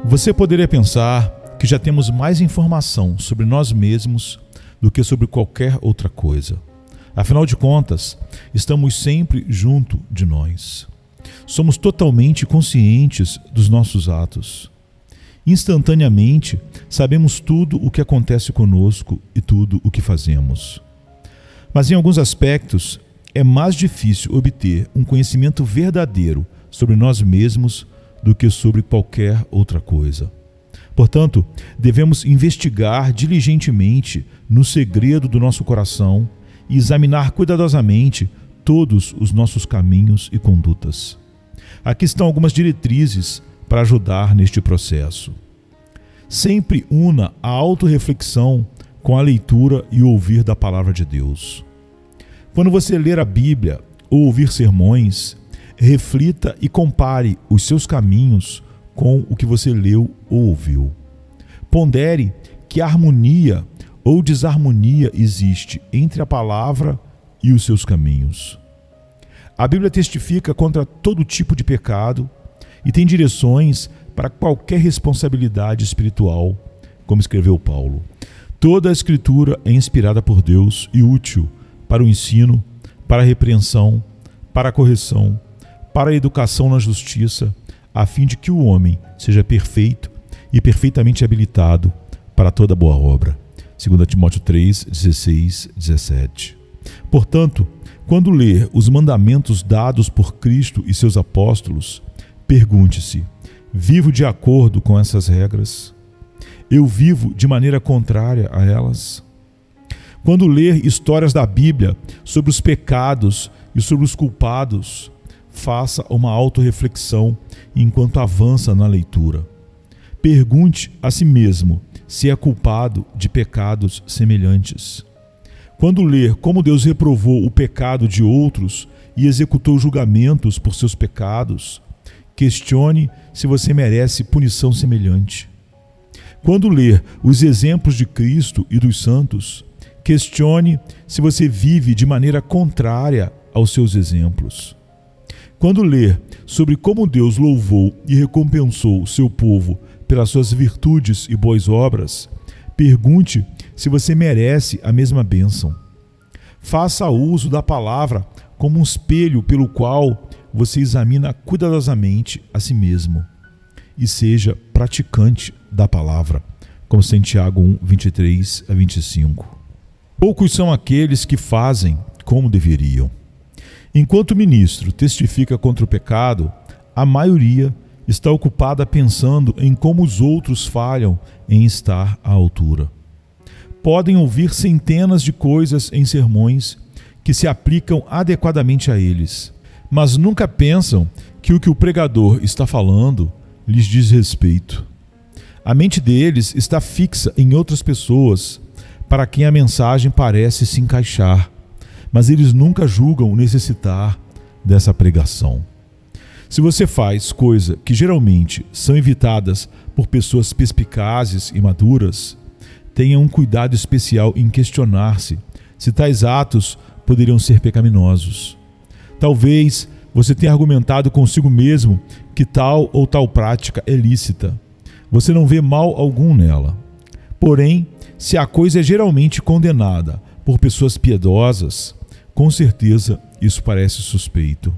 Você poderia pensar que já temos mais informação sobre nós mesmos do que sobre qualquer outra coisa. Afinal de contas, estamos sempre junto de nós. Somos totalmente conscientes dos nossos atos. Instantaneamente, sabemos tudo o que acontece conosco e tudo o que fazemos. Mas em alguns aspectos, é mais difícil obter um conhecimento verdadeiro sobre nós mesmos do que sobre qualquer outra coisa. Portanto, devemos investigar diligentemente no segredo do nosso coração e examinar cuidadosamente todos os nossos caminhos e condutas. Aqui estão algumas diretrizes para ajudar neste processo. Sempre una a autorreflexão com a leitura e ouvir da palavra de Deus. Quando você ler a Bíblia ou ouvir sermões, reflita e compare os seus caminhos com o que você leu ou ouviu. Pondere que harmonia ou desarmonia existe entre a palavra e os seus caminhos. A Bíblia testifica contra todo tipo de pecado e tem direções para qualquer responsabilidade espiritual, como escreveu Paulo. Toda a Escritura é inspirada por Deus e útil para o ensino, para a repreensão, para a correção, para a educação na justiça, a fim de que o homem seja perfeito e perfeitamente habilitado para toda boa obra. 2 Timóteo 3, 16, 17. Portanto, quando ler os mandamentos dados por Cristo e seus apóstolos, pergunte-se: vivo de acordo com essas regras? Eu vivo de maneira contrária a elas? Quando ler histórias da Bíblia sobre os pecados e sobre os culpados, faça uma autorreflexão enquanto avança na leitura. Pergunte a si mesmo se é culpado de pecados semelhantes. Quando ler como Deus reprovou o pecado de outros e executou julgamentos por seus pecados, questione se você merece punição semelhante. Quando ler os exemplos de Cristo e dos santos, questione se você vive de maneira contrária aos seus exemplos. Quando ler sobre como Deus louvou e recompensou seu povo pelas suas virtudes e boas obras, pergunte se você merece a mesma bênção. Faça uso da palavra como um espelho pelo qual você examina cuidadosamente a si mesmo e seja praticante da palavra, como está em Tiago 1, 23 a 25. Poucos são aqueles que fazem como deveriam. Enquanto o ministro testifica contra o pecado, a maioria está ocupada pensando em como os outros falham em estar à altura. Podem ouvir centenas de coisas em sermões que se aplicam adequadamente a eles, mas nunca pensam que o pregador está falando lhes diz respeito. A mente deles está fixa em outras pessoas para quem a mensagem parece se encaixar, mas eles nunca julgam necessitar dessa pregação. Se você faz coisas que geralmente são evitadas por pessoas perspicazes e maduras, tenha um cuidado especial em questionar-se se tais atos poderiam ser pecaminosos. Talvez você tenha argumentado consigo mesmo que tal ou tal prática é lícita. Você não vê mal algum nela. Porém, se a coisa é geralmente condenada por pessoas piedosas, com certeza isso parece suspeito.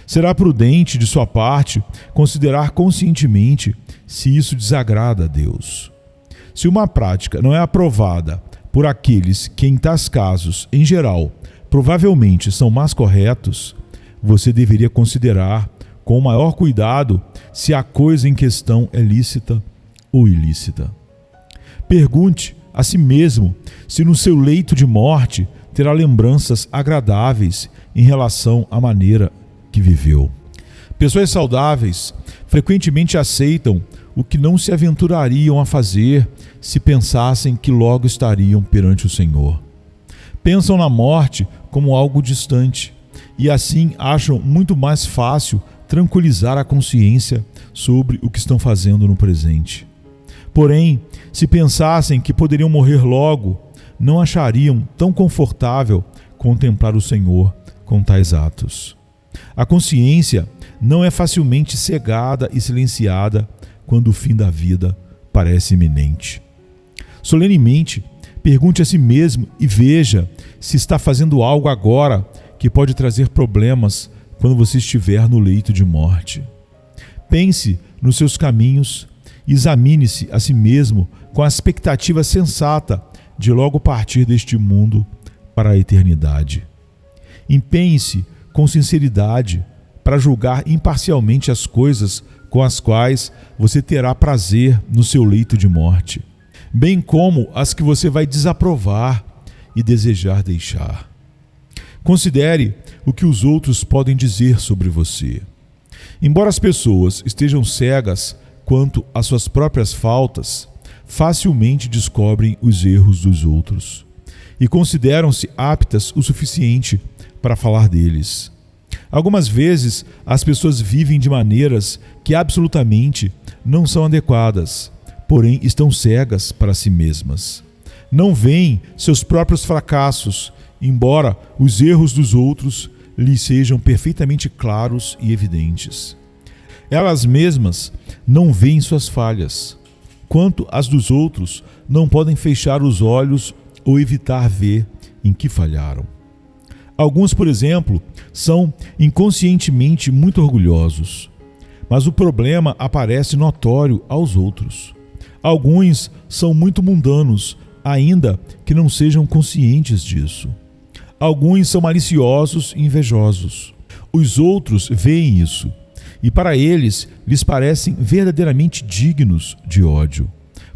Será prudente de sua parte considerar conscientemente se isso desagrada a Deus. Se uma prática não é aprovada por aqueles que, em tais casos, em geral, provavelmente são mais corretos, você deveria considerar com maior cuidado se a coisa em questão é lícita ou ilícita. Pergunte a si mesmo se no seu leito de morte terá lembranças agradáveis em relação à maneira que viveu. Pessoas saudáveis frequentemente aceitam o que não se aventurariam a fazer se pensassem que logo estariam perante o Senhor. Pensam na morte como algo distante e assim acham muito mais fácil tranquilizar a consciência sobre o que estão fazendo no presente. Porém, se pensassem que poderiam morrer logo, não achariam tão confortável contemplar o Senhor com tais atos. A consciência não é facilmente cegada e silenciada quando o fim da vida parece iminente. Solenemente, pergunte a si mesmo e veja se está fazendo algo agora que pode trazer problemas quando você estiver no leito de morte. Pense nos seus caminhos e examine-se a si mesmo com a expectativa sensata de logo partir deste mundo para a eternidade. Empenhe-se com sinceridade para julgar imparcialmente as coisas com as quais você terá prazer no seu leito de morte, bem como as que você vai desaprovar e desejar deixar. Considere o que os outros podem dizer sobre você. Embora as pessoas estejam cegas quanto às suas próprias faltas, facilmente descobrem os erros dos outros e consideram-se aptas o suficiente para falar deles. Algumas vezes, as pessoas vivem de maneiras que absolutamente não são adequadas, porém estão cegas para si mesmas. Não veem seus próprios fracassos, embora os erros dos outros lhes sejam perfeitamente claros e evidentes. Elas mesmas não veem suas falhas, quanto as dos outros não podem fechar os olhos ou evitar ver em que falharam. Alguns, por exemplo, são inconscientemente muito orgulhosos, mas o problema aparece notório aos outros. Alguns são muito mundanos, ainda que não sejam conscientes disso. Alguns são maliciosos e invejosos. Os outros veem isso, e para eles lhes parecem verdadeiramente dignos de ódio.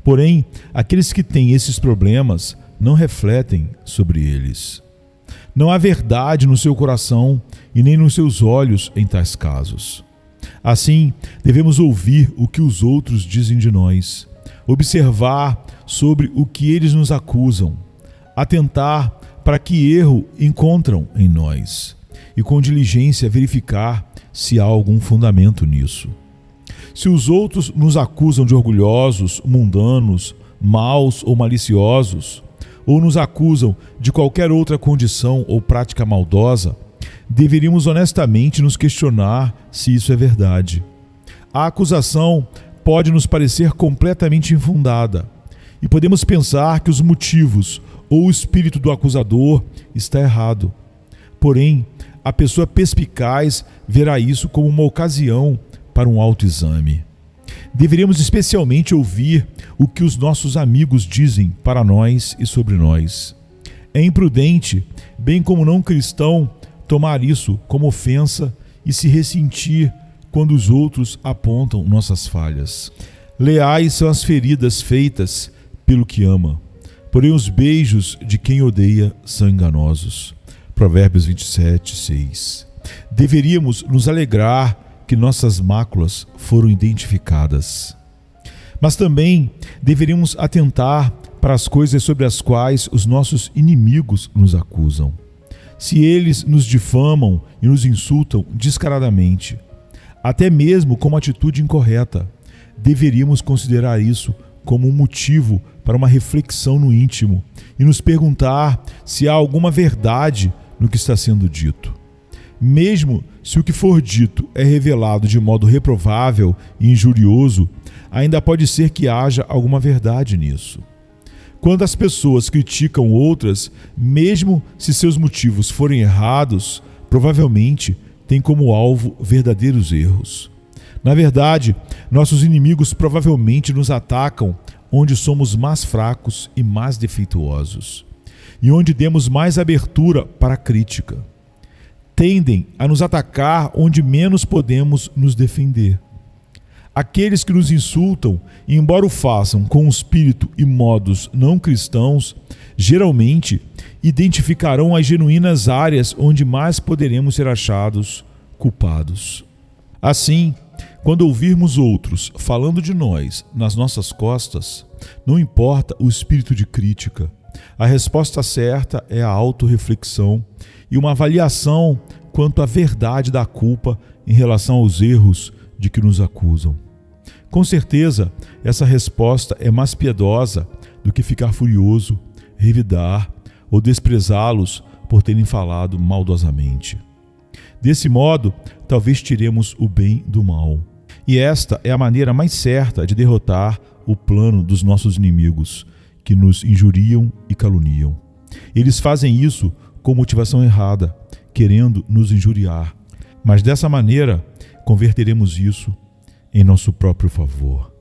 Porém, aqueles que têm esses problemas não refletem sobre eles. Não há verdade no seu coração e nem nos seus olhos em tais casos. Assim, devemos ouvir o que os outros dizem de nós, observar sobre o que eles nos acusam, atentar para que erro encontram em nós e com diligência verificar se há algum fundamento nisso. Se os outros nos acusam de orgulhosos, mundanos, maus ou maliciosos, ou nos acusam de qualquer outra condição ou prática maldosa, deveríamos honestamente nos questionar se isso é verdade. A acusação pode nos parecer completamente infundada, e podemos pensar que os motivos ou o espírito do acusador está errado. Porém, a pessoa perspicaz verá isso como uma ocasião para um autoexame. Deveríamos especialmente ouvir o que os nossos amigos dizem para nós e sobre nós. É imprudente, bem como não cristão, tomar isso como ofensa e se ressentir quando os outros apontam nossas falhas. Leais são as feridas feitas pelo que ama, porém os beijos de quem odeia são enganosos. Provérbios 27, 6. Deveríamos nos alegrar que nossas máculas foram identificadas. Mas também deveríamos atentar para as coisas sobre as quais os nossos inimigos nos acusam. Se eles nos difamam e nos insultam descaradamente, até mesmo com uma atitude incorreta, deveríamos considerar isso como um motivo para uma reflexão no íntimo e nos perguntar se há alguma verdade no que está sendo dito. Mesmo se o que for dito é revelado de modo reprovável e injurioso, ainda pode ser que haja alguma verdade nisso. Quando as pessoas criticam outras, mesmo se seus motivos forem errados, provavelmente têm como alvo verdadeiros erros. Na verdade, nossos inimigos provavelmente nos atacam onde somos mais fracos e mais defeituosos, e onde demos mais abertura para a crítica. Tendem a nos atacar onde menos podemos nos defender. Aqueles que nos insultam, embora o façam com espírito e modos não cristãos, geralmente identificarão as genuínas áreas onde mais poderemos ser achados culpados. Assim, quando ouvirmos outros falando de nós nas nossas costas, não importa o espírito de crítica, a resposta certa é a autorreflexão e uma avaliação quanto à verdade da culpa em relação aos erros de que nos acusam. Com certeza, essa resposta é mais piedosa do que ficar furioso, revidar ou desprezá-los por terem falado maldosamente. Desse modo, talvez tiremos o bem do mal E esta é a maneira mais certa de derrotar o plano dos nossos inimigos, que nos injuriam e caluniam. Eles fazem isso com motivação errada, querendo nos injuriar. Mas dessa maneira, converteremos isso em nosso próprio favor.